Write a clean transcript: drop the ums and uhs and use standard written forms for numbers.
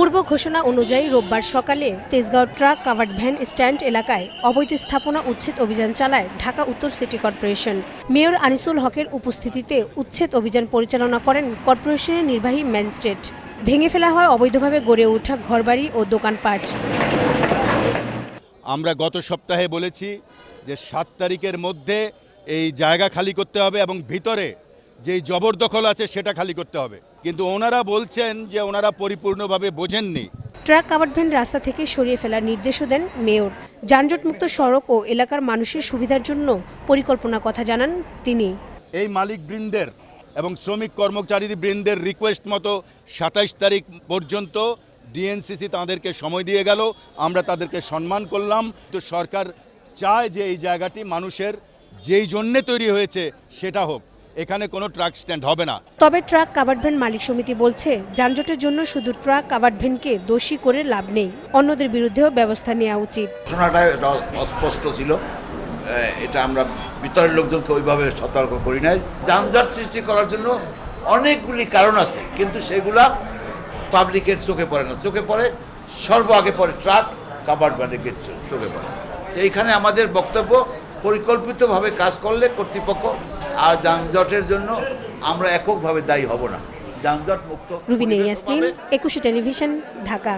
পূর্ব ঘোষণা অনুযায়ী রোববার সকালে Tejgaon truck covered van stand এলাকায় অবৈধ স্থাপনা উচ্ছেদ অভিযান চালায় ঢাকা উত্তর সিটি কর্পোরেশন। মেয়র আনিসুল হকের উপস্থিতিতে উচ্ছেদ অভিযান পরিচালনা করেন কর্পোরেশনের নির্বাহী ম্যাজিস্ট্রেট। ভেঙে ফেলা হয় অবৈধভাবে গড়ে ওঠা ঘরবাড়ি ও দোকানপাট। আমরা গত সপ্তাহে বলেছি যে 7 তারিখের মধ্যে এই জায়গা খালি করতে হবে এবং ভিতরে যেই জবরদখল আছে সেটা খালি করতে হবে, কিন্তু ওনারা বলছেন যে ওনারা পরিপূর্ণভাবে বোঝেননি। ট্রাক কাভার্ড ভ্যান রাস্তা থেকে সরিয়ে ফেলার নির্দেশও দেন মেয়র। যানজটমুক্ত সড়ক ও এলাকার মানুষের সুবিধার জন্য পরিকল্পনার কথা জানান তিনি। এই মালিক বৃন্দের এবং শ্রমিক কর্মচারী বৃন্দের রিকোয়েস্ট মতো 27 তারিখ পর্যন্ত ডিএনসিসি তাদেরকে সময় দিয়ে গেল, আমরা তাদেরকে সম্মান করলাম। তো সরকার চায় যে এই জায়গাটি মানুষের যেই জন্যে তৈরি হয়েছে সেটা হোক, এখানে কোনো ট্রাক স্ট্যান্ড হবে না। তবে ট্রাক কাভার্ড ভ্যান মালিক সমিতি বলছে, যানজটের জন্য শুধু ট্রাক কাভার্ড ভ্যানকে দোষী করে লাভ নেই, অন্যদের বিরুদ্ধেও ব্যবস্থা নেওয়া উচিত। ঘোষণাটা অস্পষ্ট ছিল, এটা আমরা ভিতরের লোকজনকে ওইভাবে সতর্ক করি নাই। যানজট সৃষ্টি করার জন্য অনেকগুলি কারণ আছে, কিন্তু সেগুলা পাবলিকের চোখে পড়ে না। চোখে পড়ে সর্বাগে পড়ে ট্রাক কাভার্ড ভ্যানের চোখে পড়ে। এইখানে আমাদের বক্তব্য, পরিকল্পিতভাবে কাজ করলে কর্তৃপক্ষ আর যানজটের জন্য আমরা এককভাবে দায়ী হব না। যানজট মুক্ত রুবিনা ইয়াসমিন, 21 টেলিভিশন, ঢাকা।